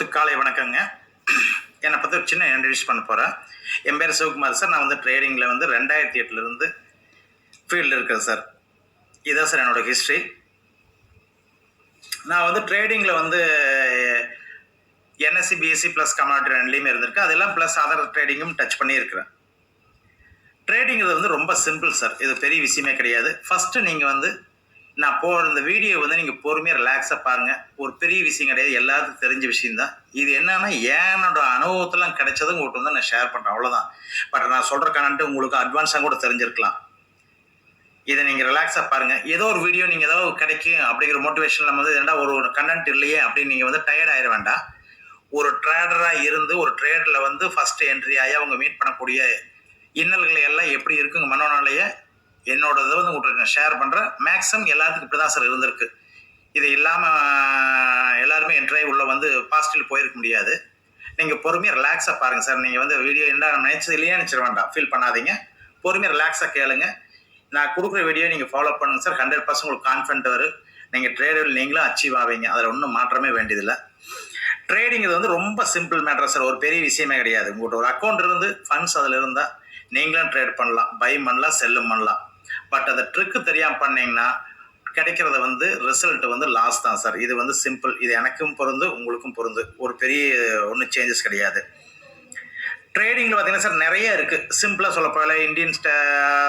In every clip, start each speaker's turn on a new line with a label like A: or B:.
A: அனுபவத்துக்கு காலை வணக்கங்க. என்னை பற்றி ஒரு சின்ன இன்ட்ரடியூஸ் பண்ண போகிறேன். என் பேர் சிவகுமார் சார். நான் வந்து ட்ரேடிங்கில் வந்து 2008 ஃபீல்டு இருக்கிறேன் சார். இதுதான் சார் என்னோடய ஹிஸ்ட்ரி. நான் வந்து ட்ரேடிங்கில் வந்து என்எஸ்சி பிஎஸ்சி ப்ளஸ் கமாடிட்டி ரெண்டுலேயுமே இருந்திருக்கு. அதெல்லாம் ப்ளஸ் அதர் ட்ரேடிங்கும் டச் பண்ணியிருக்கிறேன். ட்ரேடிங்கிறது வந்து ரொம்ப சிம்பிள் சார். இது பெரிய விஷயமே கிடையாது. ஃபஸ்ட்டு நீங்கள் வந்து நான் போகிற இந்த வீடியோ வந்து நீங்கள் பொறுமையாக ரிலாக்ஸாக பாருங்கள். ஒரு பெரிய விஷயம் கிடையாது, எல்லாத்துக்கும் தெரிஞ்ச விஷயந்தான். இது என்னன்னா என்னோட அனுபவத்தெல்லாம் கிடைச்சது உங்கள்கிட்ட வந்து நான் ஷேர் பண்ணுறேன், அவ்வளோதான். பட் நான் சொல்கிற கண்டென்ட் உங்களுக்கு அட்வான்ஸாக கூட தெரிஞ்சிருக்கலாம். இதை நீங்கள் ரிலாக்ஸாக பாருங்கள். ஏதோ ஒரு வீடியோ நீங்கள் ஏதோ கிடைக்கும் அப்படிங்கிற மோட்டிவேஷன் நம்ம வந்து ஏன்னா ஒரு கண்டென்ட் இல்லையே அப்படின்னு நீங்கள் வந்து டயர்ட் ஆயிட வேண்டாம். ஒரு ட்ரேடராக இருந்து ஒரு ட்ரேடில் வந்து ஃபஸ்ட்டு என்ட்ரி ஆகி அவங்க மீட் பண்ணக்கூடிய இன்னல்களை எல்லாம் எப்படி இருக்குங்க மனோநிலையை என்னோட இதை வந்து உங்களுக்கு நான் ஷேர் பண்ணுறேன். மேக்ஸிமம் எல்லாத்துக்கும் இப்படி தான் சார் இருந்திருக்கு. இது இல்லாமல் எல்லாருமே என்ட்ரி உள்ள வந்து பாசிட்டிவ் போயிருக்க முடியாது. நீங்கள் பொறுமையாக ரிலாக்ஸாக பாருங்கள் சார். நீங்கள் வந்து வீடியோ என்ன நினச்சது இல்லையே நினச்சிட வேண்டாம், ஃபீல் பண்ணாதீங்க. பொறுமையாக ரிலாக்ஸாக கேளுங்க. நான் கொடுக்குற வீடியோ நீங்கள் ஃபாலோ பண்ணுங்கள் சார். 100% உங்களுக்கு கான்ஃபிடென்ட் வரும். நீங்கள் ட்ரேடில் நீங்களும் அச்சீவ் ஆவீங்க. அதில் ஒன்றும் மாற்றமே வேண்டியதில்லை. ட்ரேடிங் இது வந்து ரொம்ப சிம்பிள் மேட்டர் சார். ஒரு பெரிய விஷயமே கிடையாது. உங்கள்கிட்ட ஒரு அக்கௌண்ட் இருந்து ஃபண்ட்ஸ் அதில் இருந்தால் நீங்களும் ட்ரேட் பண்ணலாம், பை பண்ணலாம், செல்லும் பண்ணலாம். பட் அந்த ட்ரிக்கு தெரியாமல் பண்ணிங்கன்னா கிடைக்கிறத வந்து ரிசல்ட் வந்து லாஸ் தான் சார். இது வந்து சிம்பிள். இது எனக்கும் பொருந்து, உங்களுக்கும் பொருந்து. ஒரு பெரிய ஒன்றும் சேஞ்சஸ் கிடையாது. ட்ரேடிங்கில் பார்த்தீங்கன்னா சார் நிறைய இருக்குது. சிம்பிளாக சொல்ல போகல இந்தியன்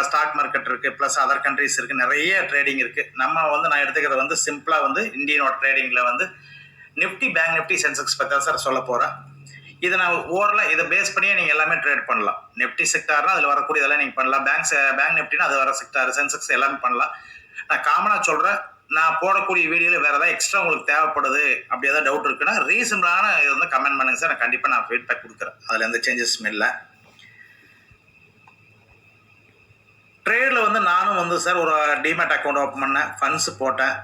A: ஸ்டாக் மார்க்கெட் இருக்குது, ப்ளஸ் அதர் கண்ட்ரிஸ் இருக்குது, நிறைய ட்ரேடிங் இருக்குது. நம்ம வந்து நான் எடுத்துக்கிறது வந்து சிம்பிளாக வந்து இந்தியனோட ட்ரேடிங்கில் வந்து நிஃப்டி, பேங்க் நிஃப்டி, சென்செக்ஸ் பற்றி தான் சார் சொல்ல போகிறேன். இதை நான் ஓவரலாக இதை பேஸ் பண்ணியே நீங்கள் எல்லாமே ட்ரேட் பண்ணலாம். நிஃப்டி செக்டார்னா அதில் வரக்கூடிய இதெல்லாம் நீங்கள் பண்ணலாம். பேங்க் நிஃப்டினா அது வர செக்டார், சென்செக்ஸ் எல்லாமே பண்ணலாம். நான் காமனாக சொல்கிறேன். நான் போடக்கூடிய வீடியோவில் வேறு ஏதாவது எக்ஸ்ட்ரா உங்களுக்கு தேவைப்படுது அப்படி ஏதாவது டவுட் இருக்குன்னா ரீசனபிளான இது வந்து கமெண்ட் பண்ணுங்க சார். நான் கண்டிப்பாக நான் ஃபீட்பேக் கொடுக்குறேன். அதில் எந்த சேஞ்சஸும் இல்லை. ட்ரேடில் வந்து நானும் வந்து சார் ஒரு டிமேட் அக்கௌண்ட் ஓப்பன் பண்ணேன், ஃபண்ட்ஸ் போட்டேன்.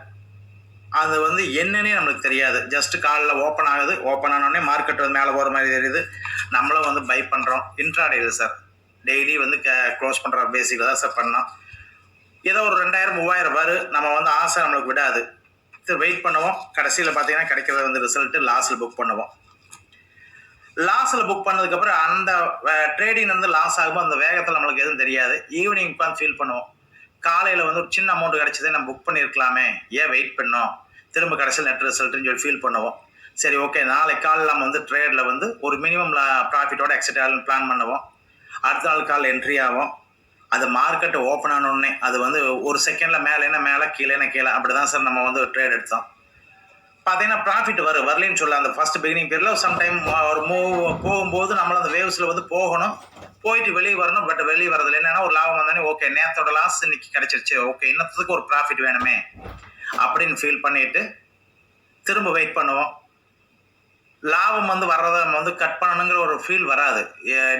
A: அது வந்து என்னன்னே நம்மளுக்கு தெரியாது. ஜஸ்ட்டு காலில் ஓப்பன் ஆகுது, ஓப்பன் ஆனோடனே மார்க்கெட் வந்து மேலே போகிற மாதிரி தெரியுது. நம்மளும் வந்து பை பண்ணுறோம். இன்ட்ராடே இது சார். டெய்லி வந்து க்ளோஸ் பண்ணுற பேசிக்கில் தான் சார் பண்ணோம். ஏதோ ஒரு 2000 3000 வரும். நம்ம வந்து ஆசை நம்மளுக்கு விடாது. சரி வெயிட் பண்ணுவோம். கடைசியில் பார்த்தீங்கன்னா கிடைக்கிறது வந்து ரிசல்ட்டு லாஸில் புக் பண்ணுவோம். லாஸில் புக் பண்ணதுக்கப்புறம் அந்த ட்ரேடிங் வந்து லாஸ் ஆகும்போது அந்த வேகத்தில் நம்மளுக்கு எதுவும் தெரியாது. ஈவினிங் உட்காந்து ஃபீல் பண்ணுவோம். காலையில் வந்து ஒரு சின்ன அமௌண்ட் கிடச்சதே நம்ம புக் பண்ணியிருக்கலாமே, ஏன் வெயிட் பண்ணோம், திரும்ப கடைசியில் நெட் ரிசல்ட்டுன்னு சொல்லி ஃபீல் பண்ணுவோம். சரி ஓகே, நாளைக்கு காலையில் நம்ம வந்து ட்ரேடில் வந்து ஒரு மினிமம் ப்ராஃபிட்டோட எக்ஸிட் ஆகணும்னு பிளான் பண்ணுவோம். அடுத்த நாள் கால் என்ட்ரி ஆகும். அது மார்க்கெட்டு ஓப்பன் ஆனோடனே அது வந்து ஒரு செகண்டில் மேலேனா மேலே, கீழேனா கீழே, அப்படி தான் சார் நம்ம வந்து ட்ரேட் எடுத்தோம். பார்த்தீங்கன்னா ப்ராஃபிட் வரலன்னு சொல்ல அந்த ஃபர்ஸ்ட் பிகினிங் பீரியடில் சம்டைம் ஒரு போகும்போது நம்மள அந்த வேவ்ஸில் வந்து போகணும், போயிட்டு வெளியே வரணும். பட் வெளியே வரதில்லை. என்னன்னா ஒரு லாபம் வந்தானே ஓகே நேரத்தோட லாஸ் இன்னைக்கு கிடைச்சிருச்சு, ஓகே இன்னத்துக்கு ஒரு ப்ராஃபிட் வேணுமே அப்படின்னு ஃபீல் பண்ணிட்டு திரும்ப வெயிட் பண்ணுவோம். லாபம் வந்து வர்றதை நம்ம வந்து கட் பண்ணணுங்கிற ஒரு ஃபீல் வராது.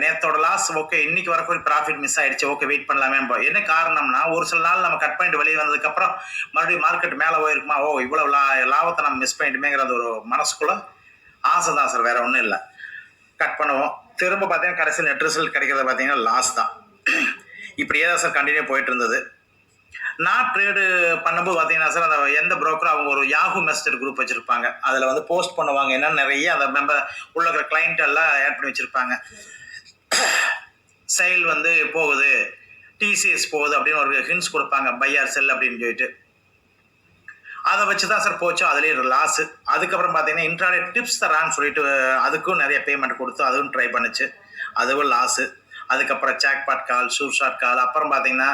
A: நேரத்தோட லாஸ் ஓகே இன்னைக்கு வரக்கூடிய ப்ராஃபிட் மிஸ் ஆயிடுச்சு, ஓகே வெயிட் பண்ணலாமே. என்ன காரணம்னா ஒரு சில நாள் நம்ம கட் பண்ணிட்டு வெளியே வந்ததுக்கப்புறம் மறுபடியும் மார்க்கெட் மேலே போயிருக்குமா, ஓ இவ்வளோ லாபத்தை நம்ம மிஸ் பண்ணிட்டுமேங்கிறது ஒரு மனசுக்குள்ள ஆசை தான் சார், வேற ஒன்றும் இல்லை. கட் பண்ணுவோம். திரும்ப பார்த்தீங்கன்னா கடைசியில் நெட் ரிசல்ட் கிடைக்கிறத பார்த்தீங்கன்னா லாஸ் தான். இப்படியே தான் சார் கண்டினியூ போயிட்டு இருந்தது. நான் ட்ரேடு பண்ணும்போது பார்த்தீங்கன்னா சார் அந்த எந்த ப்ரோக்கரும் அவங்க ஒரு யாஹூ மெசேஜ் குரூப் வச்சுருப்பாங்க. அதில் வந்து போஸ்ட் பண்ணுவாங்க. என்னென்ன நிறைய அந்த மெம்பர் உள்ள இருக்கிற கிளைண்ட் எல்லாம் ஆட் பண்ணி வச்சுருப்பாங்க. சேல் வந்து போகுது, டிசிஎஸ் போகுது அப்படின்னு ஒரு ஹிண்ட்ஸ் கொடுப்பாங்க, பை ஆர் செல் அப்படின்னு சொல்லிட்டு. அதை வச்சு தான் சார் போச்சு. அதுலேயே லாஸு. அதுக்கப்புறம் பார்த்தீங்கன்னா இன்ட்ராடே டிப்ஸ் தரான்னு சொல்லிட்டு அதுக்கும் நிறைய பேமெண்ட் கொடுத்து அதுவும் ட்ரை பண்ணுச்சு, அதுவும் லாஸு. அதுக்கப்புறம் சாக்பாட் கால், ஷூஷாட் கால், அப்புறம் பார்த்தீங்கன்னா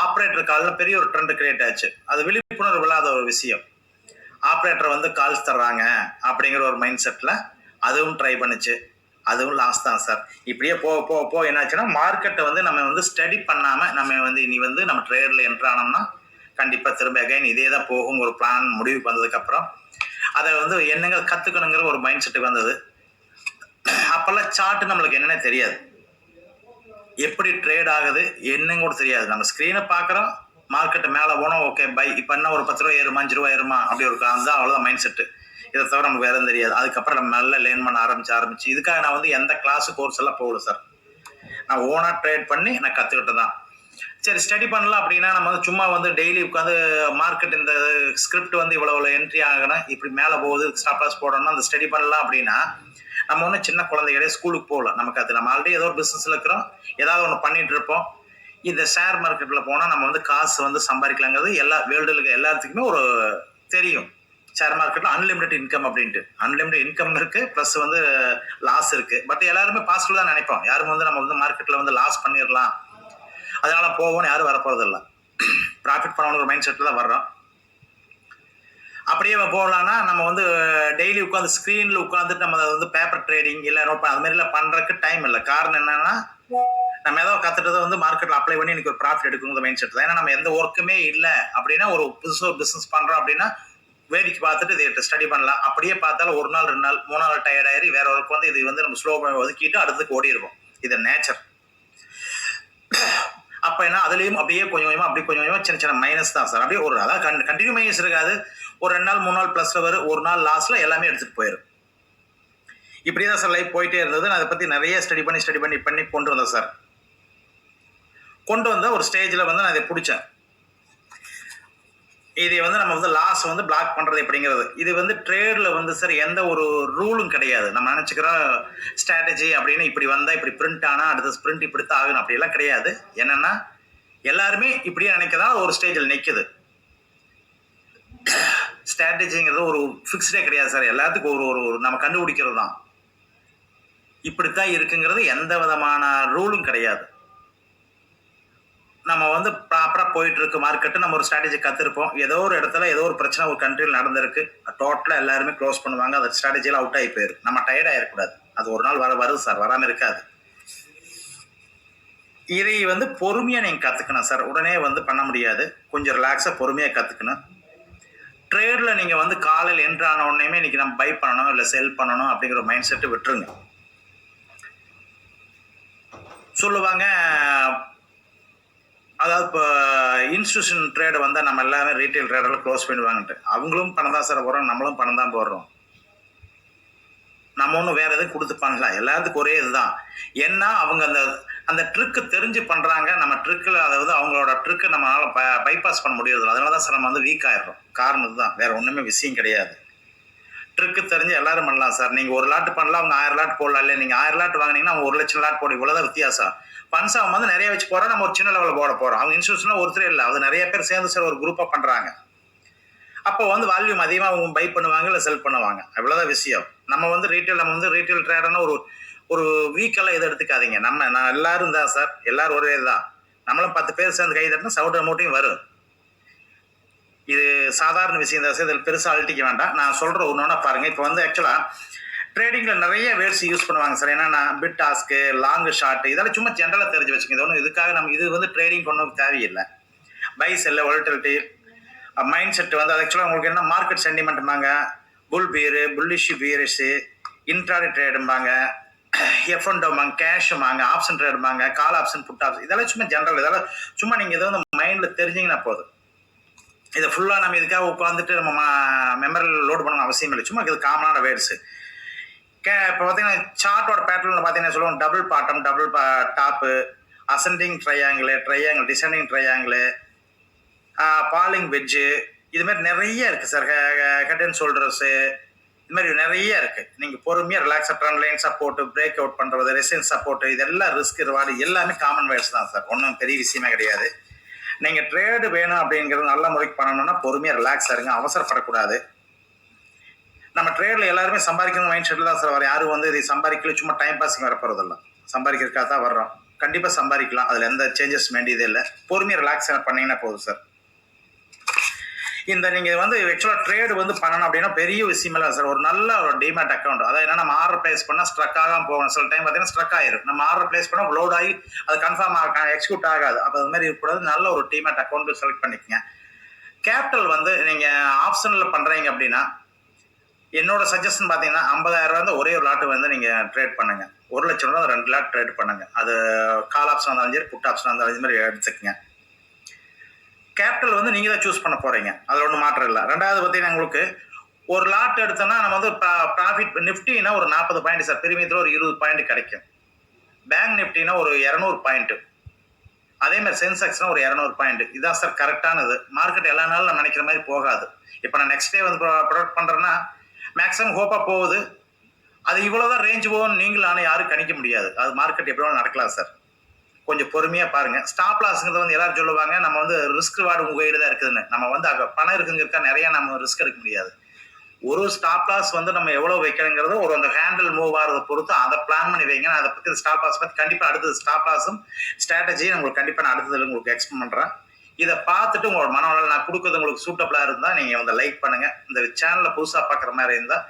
A: ஆப்ரேட்டர் காலில் பெரிய ஒரு ட்ரெண்ட் கிரியேட் ஆச்சு. அது விழிப்புணர்வு இல்லாத ஒரு விஷயம். ஆப்ரேட்டர் வந்து கால்ஸ் தர்றாங்க அப்படிங்கிற ஒரு மைண்ட் செட்டில் அதுவும் ட்ரை பண்ணுச்சு, அதுவும் லாஸ் தான் சார். இப்படியே போக என்னாச்சுன்னா மார்க்கெட்டை வந்து நம்ம வந்து ஸ்டடி பண்ணாமல் நம்ம வந்து இனி வந்து நம்ம ட்ரேடில் என்ட்ரானோம்னா கண்டிப்பாக திரும்ப அகைன் இதே தான் போகுங்கிற ஒரு பிளான் முடிவுக்கு வந்ததுக்கப்புறம் அதை வந்து என்னங்க கற்றுக்கணுங்கிற ஒரு மைண்ட் செட்டுக்கு வந்தது. அப்போல்லாம் சார்ட்டு நம்மளுக்கு என்னன்னே தெரியாது, எப்படி ட்ரேட் ஆகுது என்னன்னு கூட தெரியாது. நம்ம ஸ்க்ரீனை பார்க்குறோம், மார்க்கெட்டு மேலே போனோம், ஓகே பை இப்போ என்ன ஒரு 10 ரூபா ஏறுமா 5 ரூபா ஏறுமா அப்படி ஒரு அதுதான் அவ்வளோதான் மைண்ட் செட்டு. இதை தவிர நமக்கு வேறு தெரியாது. அதுக்கப்புறம் நம்ம நல்லா லேர்ன் பண்ண ஆரம்பிச்சு இதுக்காக நான் வந்து எந்த கிளாஸு கோர்ஸ் எல்லாம் போகல சார். நான் ஓனாக ட்ரேட் பண்ணி நான் கற்றுக்கிட்டு தான். சரி ஸ்டடி பண்ணலாம் அப்படின்னா நம்ம வந்து சும்மா வந்து டெய்லி உட்காந்து மார்க்கெட் இந்த ஸ்கிரிப்ட் வந்து இவ்வளோ என்ட்ரி ஆகணும், இப்படி மேலே போகுது, ஸ்டாப் லாஸ் போடணும், அந்த ஸ்டடி பண்ணலாம் அப்படின்னா நம்ம ஒன்றும் சின்ன குழந்தைகளே ஸ்கூலுக்கு போகல. நமக்கு அது நம்ம ஆல்ரெடி ஏதோ ஒரு பிஸ்னஸில் இருக்கிறோம், ஏதாவது ஒன்று பண்ணிட்டு இருப்போம். இந்த ஷேர் மார்க்கெட்டில் போனால் நம்ம வந்து காசு வந்து சம்பாதிக்கலாங்கிறது எல்லா வேர்ல்டில் இருக்க எல்லாத்துக்குமே ஒரு தெரியும். ஷேர் மார்க்கெட்டில் அன்லிமிடெட் இன்கம் அப்படின்ட்டு அன்லிமிடெட் இன்கம் இருக்குது, ப்ளஸ் வந்து லாஸ் இருக்குது. பட் எல்லாருமே பாசிட்டிவ் தான் நினைப்போம். யாரும் வந்து நம்ம வந்து மார்க்கெட்டில் வந்து லாஸ் பண்ணிடலாம் அதனால போவோம்னு யாரும் வரப்போறது இல்லை. ப்ராஃபிட் பண்ணணுங்கிற மைண்ட் செட்டில் தான் வர்றோம். அப்படியே போகலான்னா நம்ம வந்து டெய்லி உட்காந்து ஸ்க்ரீனில் உட்காந்துட்டு நம்ம அதை வந்து பேப்பர் ட்ரேடிங் இல்லை நோட் அது மாதிரிலாம் பண்ணுறதுக்கு டைம் இல்லை. காரணம் என்னன்னா நம்ம ஏதோ கற்றுட்டதை வந்து மார்க்கெட்டில் அப்ளை பண்ணி எனக்கு ஒரு ப்ராஃபிட் எடுக்கணுங்கிற மைண்ட் செட் தான். ஏன்னா நம்ம எந்த ஒர்க்குமே இல்லை அப்படின்னா ஒரு புதுசாக பிஸ்னஸ் பண்ணுறோம் அப்படின்னா வேடிக்கை பார்த்துட்டு இதை ஸ்டடி பண்ணலாம். அப்படியே பார்த்தாலும் ஒரு நாள் 2 நாள் 3 நாள் டயர்ட் ஆயிரி வேற ஒர்க் வந்து இது வந்து நம்ம ஸ்லோ ஒதுக்கிட்டு அடுத்துக்கு ஓடிடுவோம். இது நேச்சர். அப்போ என்ன அதுலேயும் அப்படியே கொஞ்சம் கொஞ்சமாக அப்படி கொஞ்சம் கொஞ்சமாக சின்ன சின்ன மைனஸ் தான் சார். அப்படியே ஒரு அதாவது கண்டினியூ மைனஸ் இருக்காது. ஒரு 2 நாள் 3 நாள் ப்ளஸில் வரும், ஒரு நாள் லாஸ்ட்டில் எல்லாமே எடுத்துகிட்டு போயிடும். இப்படி தான் சார் லைஃப் போயிட்டே இருந்தது. நான் அதை பற்றி நிறைய ஸ்டடி பண்ணி கொண்டு வந்தேன் சார். கொண்டு வந்த ஒரு ஸ்டேஜில் வந்து நான் இதை பிடிச்சேன். இதை வந்து நம்ம வந்து லாஸ் வந்து பிளாக் பண்ணுறது எப்படிங்கிறது. இது வந்து ட்ரேடில் வந்து சார் எந்த ஒரு ரூலும் கிடையாது. நம்ம நினச்சிக்கிறோம் ஸ்ட்ராட்டஜி அப்படின்னு இப்படி வந்தால் இப்படி பிரிண்ட் ஆனால் அடுத்த ஸ்பிரிண்ட் இப்படித்தான் ஆகணும் அப்படிலாம் கிடையாது. என்னென்னா எல்லாருமே இப்படியே நினைக்கதான் ஒரு ஸ்டேஜில் நிற்குது. ஸ்ட்ராட்டஜிங்கிறது ஒரு ஃபிக்ஸ்டே கிடையாது சார். எல்லாத்துக்கும் ஒரு ஒரு நம்ம கண்டுபிடிக்கிறது தான். இப்படித்தான் இருக்குங்கிறது எந்த விதமான ரூலும் கிடையாது. நம்ம வந்து ப்ராப்பராக போயிட்டு இருக்கு மார்க்கெட்டு. நம்ம ஒரு ஸ்ட்ராட்டஜி கற்றுருப்போம். ஏதோ ஒரு இடத்துல ஏதோ ஒரு பிரச்சனை ஒரு கண்ட்ரியில் நடந்திருக்கு. டோட்டலாக எல்லாருமே க்ளோஸ் பண்ணுவாங்க. அந்த ஸ்ட்ராட்டஜியில் அவுட் ஆகி போயிடும். நம்ம டயர்ட் ஆகிடக்கூடாது. அது ஒரு நாள் வருது சார், வராமல் இருக்காது. இதை வந்து பொறுமையாக நீங்கள் கற்றுக்கணும் சார். உடனே வந்து பண்ண முடியாது. கொஞ்சம் ரிலாக்ஸாக பொறுமையாக கற்றுக்கணும். ட்ரேடில் நீங்கள் வந்து காலையில் என்ட்ரு ஆன உடனேயுமே இன்றைக்கி நம்ம பை பண்ணணும் இல்லை செல் பண்ணணும் அப்படிங்கிற மைண்ட் செட்டு விட்டுருங்க. சொல்லுவாங்க அதாவது இப்போ இன்ஸ்டியூஷன் ட்ரேடு வந்தால் நம்ம எல்லாமே ரீட்டைல் ட்ரேடெல்லாம் க்ளோஸ் பண்ணிடுவாங்கன்ட்டு. அவங்களும் பணம் தான் சார் போடுறோம், நம்மளும் பணம் தான் போடுறோம். நம்ம ஒன்றும் வேறு எதுவும் கொடுத்து பண்ணலாம். எல்லாத்துக்கும் ஒரே இதுதான். ஏன்னா அவங்க அந்த அந்த ட்ரிக்கு தெரிஞ்சு பண்ணுறாங்க. நம்ம ட்ரிக்கில் அதாவது அவங்களோட ட்ரிக்கு நம்மளால் பைபாஸ் பண்ண முடியறதில்ல. அதனால தான் சார் நம்ம வந்து வீக் ஆகிடுறோம். காரணம் இதுதான், வேறு ஒன்றுமே விஷயம் கிடையாது. ட்ரிக்கு தெரிஞ்சு எல்லாரும் பண்ணலாம் சார். நீங்கள் ஒரு லாட் பண்ணலாம், அவங்க 1000 லாட் போடலாம். இல்லை நீங்கள் 1000 லாட் வாங்கினீங்கன்னா அவங்க 1 லட்சம் லாட் போட இவ்வளோதான் வித்தியாசம். ஃபண்ட்ஸ் அவன் வந்து நிறைய வச்சு போகிறோம், நம்ம ஒரு சின்ன லெவலில் போட போகிறோம். அவங்க இன்ஸ்டியூஷன்லாம் ஒருத்தரே இல்லை, அது நிறைய பேர் சேர்ந்து சார் ஒரு குரூப்பாக பண்ணுறாங்க. அப்போ வந்து வால்யூம் அதிகமாக அவங்க பை பண்ணுவாங்க இல்லை செல் பண்ணுவாங்க. அவ்வளோதான் விஷயம். நம்ம வந்து ரீட்டைல் ட்ரேடர்னா ஒரு வீக்கெல்லாம் எதை எடுத்துக்காதீங்க. நான் எல்லாரும் தான் சார், எல்லாரும் ஒரே தான். நம்மளும் 10 பேர் சேர்ந்து கை தட்டினா சவுண்ட் அமௌண்ட்டையும் வரும். இது சாதாரண விஷயம் தான் சார். இதில் பெருசாக அழட்டிக்க வேண்டாம். நான் சொல்கிற ஒன்று பாருங்கள். இப்போ வந்து ஆக்சுவலாக ட்ரேடிங்கில் நிறைய வேர்ட்ஸ் யூஸ் பண்ணுவாங்க சார். என்னன்னா பிட் டாஸ்க்கு, லாங்கு ஷார்ட், இதெல்லாம் சும்மா ஜென்ரலாக தெரிஞ்சு வச்சுக்கோங்க. இது ஒன்றும் இதுக்காக நம்ம இது வந்து ட்ரேடிங் கொண்டு தேவையில்லை. பை செல்ல வாலட்டிலிட்டி மைண்ட் செட் வந்து அது ஆக்சுவலாக உங்களுக்கு என்ன மார்க்கெட் சென்டிமெண்ட்டுமாங்க, bull bear, bullish bearish, intraday ட்ரேடும்பாங்க, எஃப்என்டோமாங்க, கேஷுமாங்க, ஆப்ஷன் ட்ரேடுமாங்க, கால் ஆப்ஷன், புட் ஆப்ஷன், இதெல்லாம் சும்மா ஜென்ரல். இதெல்லாம் சும்மா நீங்கள் இதை வந்து மைண்டில் தெரிஞ்சிங்கன்னா போதும். இதை ஃபுல்லாக நம்ம இதுக்காக உட்காந்துட்டு நம்ம மெமரியில் லோடு பண்ணணும் அவசியம் இல்லை. சும்மா இது காமனான வேர்ட்ஸு. இப்போ பார்த்தீங்கன்னா சார்ட்டோட பேட்டர்னில் பார்த்தீங்கன்னா சொல்லுவோம் double bottom, double top, ascending triangle, descending triangle, falling wedge, இதுமாதிரி நிறைய இருக்குது சார். ஹெட் அண்ட் ஷோல்டர்ஸு, இது மாதிரி நிறைய இருக்குது. நீங்கள் பொறுமையாக ரிலாக்ஸாக trend line support, break out பண்ணுறது, ரெசிஸ்டன்ஸ் சப்போர்ட்டு, இதெல்லாம் ரிஸ்க் ரிவார்டு எல்லாமே காமன் வேர்ட்ஸ் தான் சார். ஒன்றும் பெரிய விஷயமே கிடையாது. நீங்கள் ட்ரேடு வேணும் அப்படிங்கிறது நல்ல முறைக்கு பண்ணணும்னா பொறுமையாக ரிலாக்ஸாக இருங்க, அவசரப்படக்கூடாது. நம்ம ட்ரேடில் எல்லாருமே சம்பாதிக்கணும் மைண்ட் செட்டில் தான் சார் வர. யாரும் வந்து இதை சம்பாதிக்கல சும்மா டைம் பாஸிங் வர போகிறதில்ல. சம்பாதிக்கிறதுக்காக தான் வர்றோம். கண்டிப்பாக சம்பாதிக்கலாம், அதில் எந்த சேஞ்சஸ் வேண்டியதே இல்லை. பொறுமையாக ரிலாக்ஸாக பண்ணிங்கன்னா போதும் சார். இந்த நீங்கள் வந்து ஆக்சுவலாக ட்ரேடு வந்து பண்ணணும் அப்படின்னா பெரிய விஷயம் இல்லை சார். ஒரு நல்ல ஒரு டிமேட் அக்கௌண்ட், அதாவது என்ன நம்ம ஆர்டர் பிளேஸ் பண்ணால் ஸ்ட்ரக் ஆகாமல் போகணும். சில டைம் பார்த்தீங்கன்னா ஸ்ட்ரக் ஆயிரும். நம்ம ஆர்டர் பிளேஸ் பண்ணால் லோட் ஆகி அது கன்ஃபார்ம் எக்ஸிக்யூட் ஆகாது. அப்போ அது மாதிரி இருக்கக்கூடாது. நல்ல ஒரு டிமேட் அக்கௌண்ட் செலக்ட் பண்ணிக்கங்க. கேபிட்டல் வந்து நீங்கள் ஆப்ஷனில் பண்ணுறீங்க அப்படின்னா என்னோட சஜஷன் பார்த்தீங்கன்னா 50,000 ரூபா வந்து ஒரே ஒரு லாட்டு வந்து நீங்கள் ட்ரேட் பண்ணுங்கள். 1 லட்சம் ரூபா 2 லாட் ட்ரேட் பண்ணுங்கள். அது கால் ஆப்ஷன் இருந்தாலும் சரி, புட் ஆப்ஷன் இருந்தாலும் இது மாதிரி எடுத்துக்கங்க. கேபிட்டல் வந்து நீங்கள் தான் சூஸ் பண்ண போகிறீங்க, அதில் ஒன்றும் மாற்றம் இல்லை. ரெண்டாவது பார்த்தீங்கன்னா உங்களுக்கு ஒரு லாட் எடுத்தோன்னா நம்ம வந்து ப்ராஃபிட் நிஃப்டினா ஒரு 40 பாயிண்ட் சார், பிரீமியத்தில் ஒரு 20 பாயிண்ட் கிடைக்கும். பேங்க் நிஃப்டினா ஒரு 200 பாயிண்ட்டு. அதே மாதிரி சென்செக்ஸ்னா ஒரு 200 பாயிண்ட். இதான் சார் கரெக்டானது. மார்க்கெட் எல்லா நாளும் நான் நினைக்கிற மாதிரி போகாது. இப்போ நான் நெக்ஸ்ட் டே வந்து ப்ரொடக்ட் பண்ணுறேன்னா மேக்ஸிமம் ஹோப்பாக போகுது. அது இவ்வளோதான் ரேஞ்ச் போகும்னு நீங்களும் ஆனால் யாரும் கணிக்க முடியாது. அது மார்க்கெட் எப்படி வேணாலும் நடக்கலாம் சார். கொஞ்சம் பொறுமையாக பாருங்கள். ஸ்டாப் லாஸ்ங்கிறது வந்து எல்லாரும் சொல்லுவாங்க நம்ம வந்து ரிஸ்க் ரிவார்டு உங்கள் கையில் தான் இருக்குதுன்னு. நம்ம வந்து அங்கே பணம் இருக்குங்கிறக்கா நிறையா நம்ம ரிஸ்க் எடுக்க முடியாது. ஒரு ஸ்டாப் லாஸ் வந்து நம்ம எவ்வளோ வைக்கணுங்கிறது ஒரு அந்த ஹேண்டில் மூவ் ஆகிறத பொறுத்து அதை பிளான் பண்ணி வைங்க. நான் அதை பற்றி ஸ்டாப் லாஸ் பற்றி கண்டிப்பாக அடுத்தது ஸ்டாப் லாஸும் ஸ்ட்ராட்டஜியும் உங்களுக்கு கண்டிப்பாக நான் அடுத்ததில் உங்களுக்கு எக்ஸ்பிளைன் பண்ணுறேன். இதை பார்த்துட்டு உங்களோட மனவள நான் கொடுக்குறது உங்களுக்கு சூட்டபிளாக இருந்தால் நீங்கள் வந்து லைக் பண்ணுங்கள். இந்த சேனலில் புதுசாக பார்க்குற மாதிரி இருந்தால்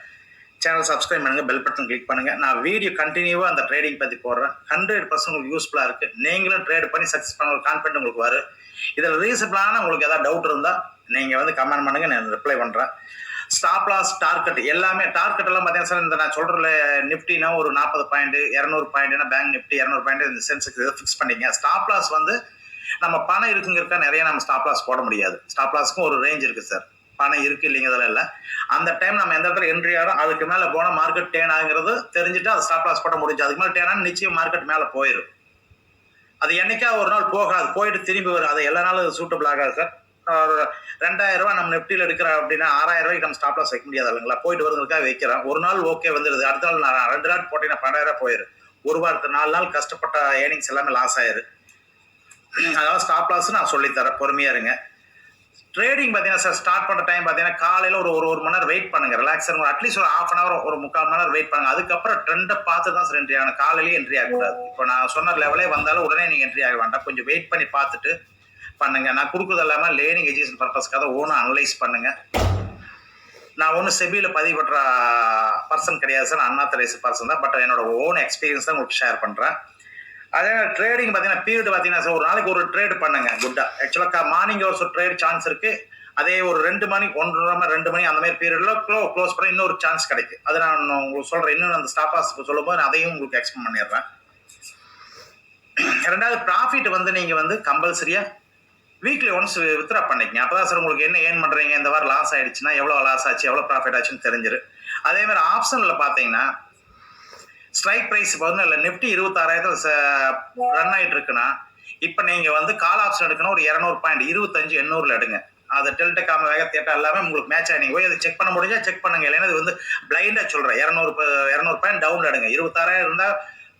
A: சேனல் சப்ஸ்கிரைப் பண்ணுங்கள், பெல் பட்டன் கிளிக் பண்ணுங்கள். நான் வீடியோ கண்டினியூவாக அந்த ட்ரேடிங் பற்றி போடுறேன். 100% உங்களுக்கு யூஸ்ஃபுல்லாக இருக்குது. நீங்களும் ட்ரேட் பண்ணி சக்ஸஸ் பண்ண ஒரு கான்ஃபிடென்ட் உங்களுக்கு வரும். இதில் ரீசனபிளான உங்களுக்கு ஏதாவது டவுட் இருந்தால் நீங்கள் வந்து கமெண்ட் பண்ணுங்கள், நான் ரிப்ளை பண்ணுறேன். ஸ்டாப் லாஸ், டார்கெட் எல்லாமே டார்கெட் எல்லாம் பார்த்தீங்கன்னா சார் இந்த நான் சொல்கிறல நிஃப்டினா ஒரு 40 பாயிண்ட், 200 பாயிண்ட்னா பேங்க் நிஃப்டி 200 பாயிண்ட் இந்த சென்செக்ஸ் இதை ஃபிக்ஸ் பண்ணிங்க. ஸ்டாப் லாஸ் வந்து நம்ம பணம் இருக்குங்கிறக்கா நிறைய நம்ம ஸ்டாப் லாஸ் போட முடியாது. ஸ்டாப் லாஸ்க்கும் ஒரு ரேஞ்ச் இருக்குது சார். பணம் இருக்குது இல்லைங்கிறதுல இல்லை. அந்த டைம் நம்ம எந்த இடத்துல என்ட்ரி ஆகிறோம் அதுக்கு மேலே போனால் மார்க்கெட் டேன் ஆகுங்கிறது தெரிஞ்சுட்டு அது ஸ்டாப் லாஸ் போட முடிஞ்சு. அதுக்கு மேலே டேன் ஆனால் நிச்சயம் மார்க்கெட் மேலே போயிடும். அது என்னைக்கா ஒரு நாள் போகாது, போயிட்டு திரும்பி வரும். அது எல்லா நாளும் சூட்டபிள் ஆகாது சார். ஒரு 2000 ரூபா நம்ம நெப்டியில் எடுக்கிறோம் அப்படின்னா 6000 ரூபாய்க்கு நம்ம ஸ்டாப் லாஸ் வைக்க முடியாது இல்லைங்களா. போயிட்டு வருவதற்காக வைக்கிறோம். ஒரு நாள் ஓகே வந்துடுது, அடுத்த நாள் நான் 2 நாள் போட்டீங்கன்னா 12,000 போயிடும். ஒரு வாரத்துக்கு 4 நாள் கஷ்டப்பட்ட ஏர்னிங்ஸ் எல்லாமே லாஸ் ஆயிரு. அதாவது ஸ்டாப் லாஸ் நான் சொல்லித்தரேன், பொறுமையாக இருங்க. ட்ரேடிங் பார்த்தீங்கன்னா சார் ஸ்டார்ட் பண்ணுற டைம் பார்த்தீங்கன்னா காலையில் ஒரு மணி நேரம் வெயிட் பண்ணுங்க, ரிலாக்ஸ் ஆகும். அட்லீஸ்ட் ஒரு 1/2 அன் ஹவர் ஒரு 3/4 மணி நேரம் வெயிட் பண்ணுங்க. அதுக்கப்புறம் ட்ரெண்டை பார்த்து தான் சார் என்ட்ரி ஆகணும். காலையிலேயே என்ட்ரி ஆகக்கூடாது. இப்போ நான் சொன்ன லெவலே வந்தாலும் உடனே நீங்கள் என்ட்ரி ஆக வேண்டாம். கொஞ்சம் வெயிட் பண்ணி பார்த்துட்டு பண்ணுங்க. நான் கொடுக்குறது இல்லாமல் லேர்னிங் எஜுகேஷன் பர்பஸ்க்காக ஓனாக அனலைஸ் பண்ணுங்க. நான் ஒன்றும் செபியில் பதிவு பண்ணுற பர்சன் கிடையாது சார், அன்ஆத்தரைஸ்ட் பர்சன் தான். பட் என்னோட ஓன் எக்ஸ்பீரியன்ஸ் தான் உங்களுக்கு ஷேர் பண்ணுறேன். அதே ட்ரேடிங் பார்த்தீங்கன்னா பீரியட் பார்த்தீங்கன்னா சார் ஒரு நாளைக்கு ஒரு ட்ரேட் பண்ணுங்க குட்டா. ஆக்சுவலாக மார்னிங் ஒரு ட்ரேட் சான்ஸ் இருக்குது. அதே ஒரு 2 மணி 1:30 மணி 2 மணி அந்த மாதிரி பீரியடில் க்ளோஸ் பண்ண இன்னொரு சான்ஸ் கிடைக்கும். அது நான் உங்களுக்கு சொல்கிறேன். இன்னும் அந்த ஸ்டாப் லாஸ் சொல்லும்போது நான் அதையும் உங்களுக்கு எக்ஸ்பிளைன் பண்ணிடுறேன். ரெண்டாவது ப்ராஃபிட் வந்து நீங்கள் வந்து கம்பல்சரியாக வீக்லி ஒன்ஸ் வித்ரா பண்ணிக்கங்க. அப்போ தான் சார் உங்களுக்கு என்ன ஏர்ன் பண்ணுறீங்க, இந்த வாரம் லாஸ் ஆகிடுச்சுன்னா எவ்வளோ லாஸ் ஆச்சு எவ்வளோ ப்ராஃபிட் ஆச்சுன்னு தெரிஞ்சிரு. அதே மாதிரி ஆப்ஷனில் பார்த்தீங்கன்னா ஸ்ட்ரைக் ப்ரைஸ் இப்போ வந்து இல்லை நிஃப்டி 26,000 ரன் ஆகிட்டு இருக்குன்னா இப்போ நீங்கள் வந்து கால் ஆப்ஷன் எடுக்கணும். ஒரு 200 பாயிண்ட் 25,800 எடுங்க. அதை டெல்டெக்காம வேக தேட்டா எல்லாமே உங்களுக்கு மேட்ச் ஆகி நீங்கள் போய் அதை செக் பண்ண முடிஞ்சா செக் பண்ணுங்க. இல்லைன்னா இது வந்து பிளைண்டாக சொல்கிறேன். 200 பாயிண்ட் டவுன் எடுங்க. 26,000 இருந்தால்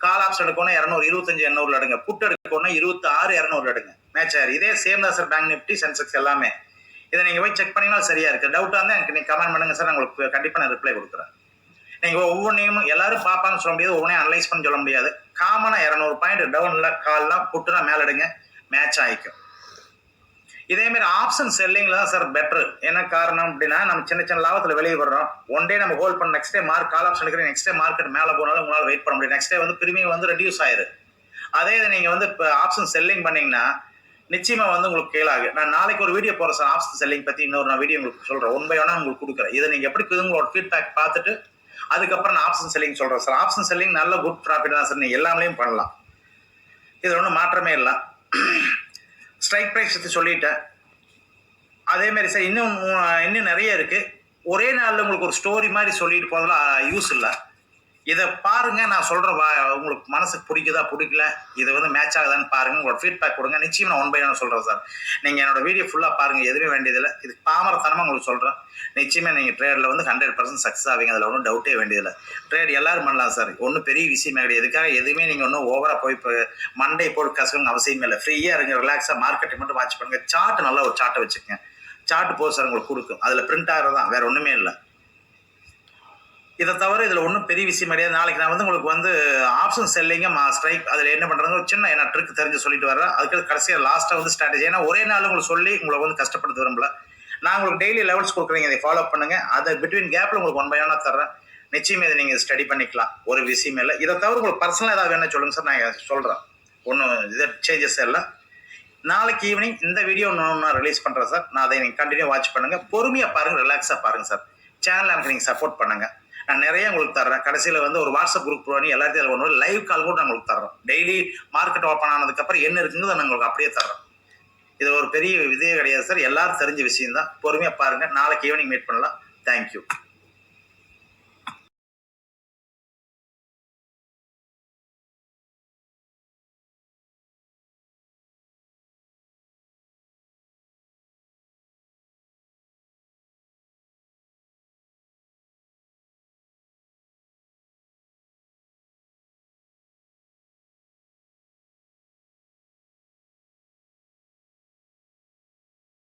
A: கால் ஆப்ஷன் எடுக்கணும் 200 25,800 எடுங்க. புட் எடுக்கணும் 26,200 எடுங்க. மேட்ச் ஆயிரு. இதே சேம் தான் சார் பேங்க் நிஃப்டி சென்செக்ஸ் எல்லாமே. இதை நீங்கள் போய் செக் பண்ணிங்கன்னா சரியா இருக்குது. டவுட்டாக இருந்தால் எனக்கு நீங்கள் கமெண்ட் பண்ணுங்க சார், நான் உங்களுக்கு கண்டிப்பாக நான் ரிப்ளை கொடுக்குறேன். நீங்கள் ஒவ்வொன்றையும் எல்லாரும் பார்ப்பாங்கன்னு சொல்ல முடியாது, ஒவ்வொன்றையும் அனலைஸ் பண்ணி சொல்ல முடியாது. காமனாக 200 பாயிண்ட் டவுனில் கால்லாம் புட்டுனா மேலே எடுங்க, மேட்ச் ஆகிக்கும். இதேமாரி ஆப்ஷன் செல்லிங்கில் தான் சார் பெட்ரு. என்ன காரணம் அப்படின்னா நம்ம சின்ன லாபத்தில் வெளியே வர்றோம். ஒன் டே நம்ம ஹோல்ட் பண்ண நெக்ஸ்ட் டே கால் ஆப்ஷன் எடுக்கிற நெக்ஸ்ட் டே மார்க்கெட் மேலே போனாலும் உங்களால் வெயிட் பண்ண முடியும். நெக்ஸ்ட் டே வந்து பிரீமியம் வந்து ரெடியூஸ் ஆயிரு. அதே இதை நீங்கள் வந்து இப்போ ஆப்ஷன் செல்லிங் பண்ணிங்கன்னா நிச்சயமாக வந்து உங்களுக்கு கீழாகு. நான் நாளைக்கு ஒரு வீடியோ போகிறேன் சார் ஆப்ஷன் செல்லிங் பற்றி. இன்னொரு நான் வீடியோ உங்களுக்கு சொல்கிறேன். 1 by 1 உங்களுக்கு கொடுக்குறேன். இதை நீங்கள் எப்படி உங்களோட ஃபீட்பேக் பார்த்துட்டு அதுக்கப்புறம் நான் ஆப்ஷன் செல்லிங் சொல்கிறேன் சார். ஆப்ஷன் செல்லிங் நல்ல குட் ப்ராஃபிட் தான் சார். நீங்கள் எல்லாமேயும் பண்ணலாம். இது ஒன்றும் மாற்றமே இல்லை. ஸ்ட்ரைக் ப்ரைஸ் பற்றி சொல்லிட்டேன். அதேமாரி சார் இன்னும் நிறைய இருக்குது. ஒரே நாளில் உங்களுக்கு ஒரு ஸ்டோரி மாதிரி சொல்லிட்டு போதெல்லாம் யூஸ் இல்லை. இதை பாருங்கள். நான் சொல்கிற உங்களுக்கு மனசுக்கு பிடிக்குதா பிடிக்கல, இதை வந்து மேட்ச் ஆகுதான்னு பாருங்கள். உங்களோட ஃபீட்பேக் கொடுங்க. நிச்சயம் நான் 1 by 1 சொல்கிறேன் சார். நீங்கள் என்னோட வீடியோ ஃபுல்லாக பாருங்கள். எதுவுமே வேண்டியதில்லை. இது பாமரத்தனமாக உங்களுக்கு சொல்கிறேன். நிச்சயமாக நீங்கள் ட்ரேடில் வந்து 100% சக்ஸஸ் ஆவீங்க. அதில் ஒன்றும் டவுட்டே வேண்டியதில்லை. ட்ரேட் எல்லோரும் பண்ணலாம் சார். ஒன்றும் பெரிய விஷயமே கிடையாது. எதுக்காக எதுவுமே நீங்கள் ஒன்றும் ஓவராக போய் இப்போ மண்டே போட்டு கசக்கணும் அவசியமே இல்லை. ஃப்ரீயாக இருங்க, ரிலாக்ஸாக மார்க்கெட்டை மட்டும் வாட்ச் பண்ணுங்கள். சார்ட் நல்லா ஒரு சார்ட்டை வச்சுக்கோங்க. சார்ட் போது சார் உங்களுக்கு கொடுக்கும். அதில் பிரிண்ட் ஆகிறது தான், வேறு ஒன்றுமே இல்லை. இதை தவிர இதில் ஒன்றும் பெரிய விஷயம் கிடையாது. நாளைக்கு நான் வந்து உங்களுக்கு வந்து ஆப்ஷன் செல்லிங்க ஸ்ட்ரைக் அதில் என்ன பண்ணுறது ஒரு சின்ன என்ன ட்ரிக் தெரிஞ்சு சொல்லிட்டு வரேன். அதுக்கு கடைசியாக லாஸ்ட்டாக வந்து ஸ்ட்ராட்டஜி. ஏன்னா ஒரே நாள் உங்களுக்கு சொல்லி உங்களை வந்து கஷ்டப்படுத்த விரும்பல. நான் உங்களுக்கு டெய்லி லெவல்ஸ் கொடுக்குறீங்க, இதை ஃபாலோ பண்ணுங்கள். அதை பிட்வீன் கேப்பில் உங்களுக்கு 1 by 1 தர்றேன். நிச்சயமாக இதை நீங்கள் ஸ்டடி பண்ணிக்கலாம். ஒரு விஷயம் இல்லை. இதை தவிர உங்களுக்கு பர்சனலாக ஏதாவது வேணும் சொல்லுங்கள் சார், நான் சொல்கிறேன். ஒன்றும் இது சேஞ்சஸ் இல்லை. நாளைக்கு ஈவினிங் இந்த வீடியோ நான் ரிலீஸ் பண்ணுறேன் சார். நான் அதை நீங்கள் கண்டினியூ வாட்ச் பண்ணுங்கள். பொறுமையாக பாருங்கள், ரிலாக்ஸாக பாருங்கள் சார். சேனலில் எனக்கு நீங்கள் சப்போர்ட் பண்ணுங்கள். நான் நிறைய உங்களுக்கு தர்றேன். கடைசியில் வந்து ஒரு வாட்ஸ்அப் குரூப் பண்ணி எல்லாத்தையும் அதில் ஒன்று லைவ் கால் கூட நான் உங்களுக்கு தர்றேன். டெய்லி மார்க்கெட் ஓப்பன் ஆனதுக்கப்புறம் என்ன இருக்குங்கிறது நான் உங்களுக்கு அப்படியே தர்றேன். இது ஒரு பெரிய இதே கிடையாது சார். எல்லாரும் தெரிஞ்ச விஷயம் தான். பொறுமையாக பாருங்கள். நாளைக்கு ஈவினிங் மீட் பண்ணலாம். தேங்க்யூ.